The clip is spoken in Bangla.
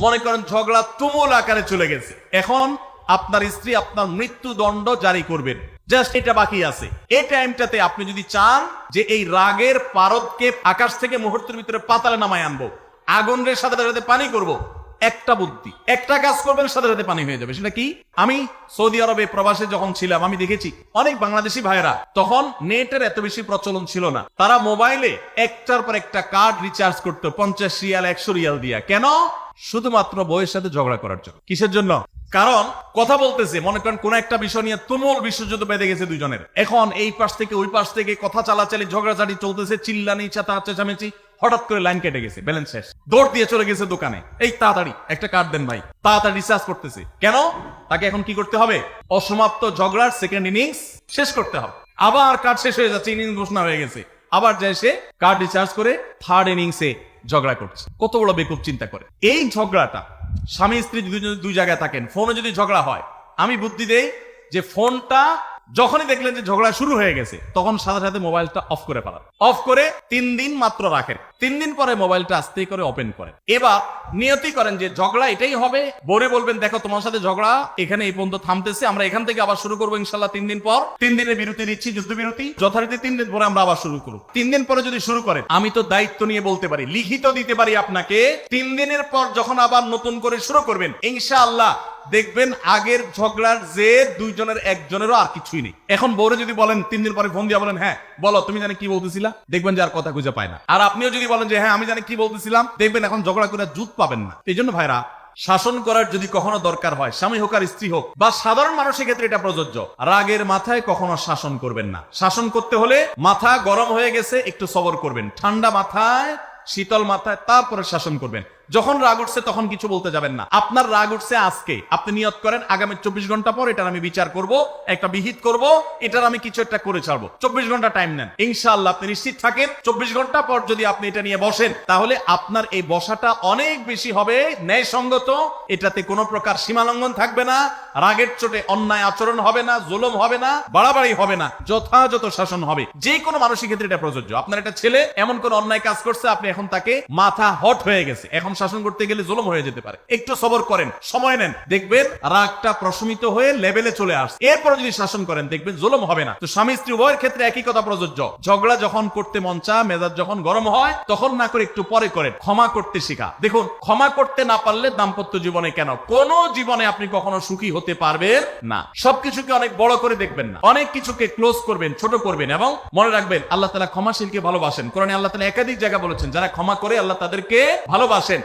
মনে করেন ঝগড়া তুমুল আকারে চলে গেছে, এখন আপনার স্ত্রী আপনার মৃত্যুদণ্ড জারি করবেন, জাস্ট এটা বাকি আছে। এই টাইমটাতে আপনি যদি চান যে এই রাগের পারদকে আকাশ থেকে মুহূর্তের ভিতরে পাতালে নামায় আনবো, আগুনের সাথে সাথে পানি করব, একটা বুদ্ধি, একটা কাজ করবেন, সাথে সাথে পানি হয়ে যাবে। সেটা কি? আমি সৌদি আরবে প্রবাসে যখন ছিলাম আমি দেখেছি অনেক বাংলাদেশি ভাইয়েরা, তখন নেটের এত বেশি প্রচলন ছিল না, তারা মোবাইলে একটার পর একটা কার্ড রিচার্জ করতো 50 রিয়াল 100 রিয়াল দিয়া। কেন? শুধুমাত্র বউয়ের সাথে ঝগড়া করার জন্য। কিসের জন্য? কারণ কথা বলতেছে, মনে করেন কোন একটা বিষয় নিয়ে তুমুল বিশ্বযুদ্ধ বেঁধে গেছে দুইজনের, এখন এই পাশ থেকে ওই পাশ থেকে কথা চালাচালি ঝগড়াঝাটি চলতেছে, চিল্লানি চেঁচামেচি, হঠাৎ করে লাইন কেটে গেছে, ব্যালেন্স শেষ, দৌড় দিয়ে চলে গেছে দোকানে, এই তাড়াতাড়ি একটা কার্ড দেন ভাই, তাড়াতাড়ি রিচার্জ করতেছে। কেন? তাকে এখন কি করতে হবে? অসমাপ্ত ঝগড়ার সেকেন্ড ইনিংস শেষ করতে হবে। আবার কার্ড শেষ হয়ে যাচ্ছে, ইনিংস ঘোষণা হয়ে গেছে, আবার যায় সে কার্ড রিচার্জ করে থার্ড ইনিংসে ঝগড়া করছে। কত বড় বেকুব চিন্তা করে। এই ঝগড়াটা স্বামী স্ত্রী দুই জায়গায় থাকেন, ফোনে যদি ঝগড়া হয়, আমি বুদ্ধি দেই যে ফোনটা যখনই দেখলেন যে ঝগড়া শুরু হয়ে গেছে, তখন সাথে সাথে মোবাইলটা অফ করে ফেলান, অফ করে 3 দিন মাত্র রাখেন, 3 দিন পরে মোবাইলটা আস্তে করে ওপেন করেন। এবার নিয়তি করেন যে ঝগড়া এটাই হবে, বলে বলবেন দেখো তোমার সাথে ঝগড়া এখানে এই পর্যন্ত থামতেছে, আমরা এখান থেকে আবার শুরু করবো ইনশাল্লাহ 3 দিন পর, 3 দিনের বিরতি দিচ্ছি, যুদ্ধবিরতি, যথারীতি 3 দিন পরে আমরা আবার শুরু করব। 3 দিন পরে যদি শুরু করেন, আমি তো দায়িত্ব নিয়ে বলতে পারি, লিখিত দিতে পারি আপনাকে, 3 দিনের পর যখন আবার নতুন করে শুরু করবেন ইনশাআল্লাহ দেখবেন আগের ঝগড়ার যে দুইজনের একজনেরও আর কিছুই নেই। এখন বউরে যদি বলেন 3 দিন পরে ফোন দিয়ে বলেন হ্যাঁ বলো তুমি জানি কি বলতেছিলা, দেখবেন যে আর কথা খুঁজে পায় না। আর আপনিও যদি বলেন যে হ্যাঁ আমি জানি কি বলতেছিলাম, দেখবেন এখন ঝগড়া করে জুত পাবেন না। এই জন্য ভাইরা, শাসন করার যদি কখনো দরকার হয়, স্বামী হোক আর স্ত্রী হোক বা সাধারণ মানুষের ক্ষেত্রে এটা প্রযোজ্য, রাগের মাথায় কখনো শাসন করবেন না। শাসন করতে হলে মাথা গরম হয়ে গেছে একটু সবর করবেন, ঠান্ডা মাথায় শীতল মাথায় তারপরে শাসন করবেন। যখন রাগ উঠছে তখন কিছু বলতে যাবেন না। আপনার রাগ উঠছে আজকে, আপনি নিয়ত করেন আগামী 24 ঘন্টা পর এটার আমি বিচার করব, একটা বিহিত করব, এটার আমি কিছু একটা করে ছাড়বো। 24 ঘন্টা টাইম নেন, ইনশাআল্লাহ আপনি নিশ্চিত থাকেন 24 ঘন্টা পর যদি আপনি এটা নিয়ে বসেন, তাহলে আপনার এই বসাটা অনেক বেশি হবে ন্যায়সঙ্গত, এটাতে কোনো প্রকার সীমালঙ্ঘন থাকবে না, রাগের চোটে অন্যায় আচরণ হবে না, জুলুম হবে না, বাড়াবাড়ি হবে না, যথাযথ শাসন হবে। যে কোনো মানুষের ক্ষেত্রে এটা প্রযোজ্য। আপনার একটা ছেলে এমন কোন অন্যায় কাজ করছে, আপনি এখন তাকে মাথা হট হয়ে গেছে, এখন শাসন করতে গেলে জুলুম হয়ে যেতে পারে, একটু সবর করেন, সময় নেন, দেখবেন রাগটা প্রশমিত হয়ে লেভেলে চলে আসে, এরপর যদি শাসন করেন দেখবেন জুলুম হবে না। তো স্বামী স্ত্রী উভয়ের ক্ষেত্রে একই কথা প্রযোজ্য। ঝগড়া যখন করতে মন চায়, মেজাজ যখন গরম হয়, তখন না করে একটু পরে করেন, ক্ষমা করতে শেখা। দেখুন, ক্ষমা করতে না পারলে দাম্পত্য জীবনে কেন কোন জীবনে আপনি কখনো সুখী হতে পারবেন না। সবকিছুকে অনেক বড় করে দেখবেন না, অনেক কিছুকে ক্লোজ করবেন, ছোট করবেন, এবং মনে রাখবেন আল্লাহ তাআলা ক্ষমাশীলকে ভালোবাসেন। কোরআনে আল্লাহ তাআলা একাধিক জায়গা বলেছেন যারা ক্ষমা করে আল্লাহ তাদেরকে ভালোবাসেন।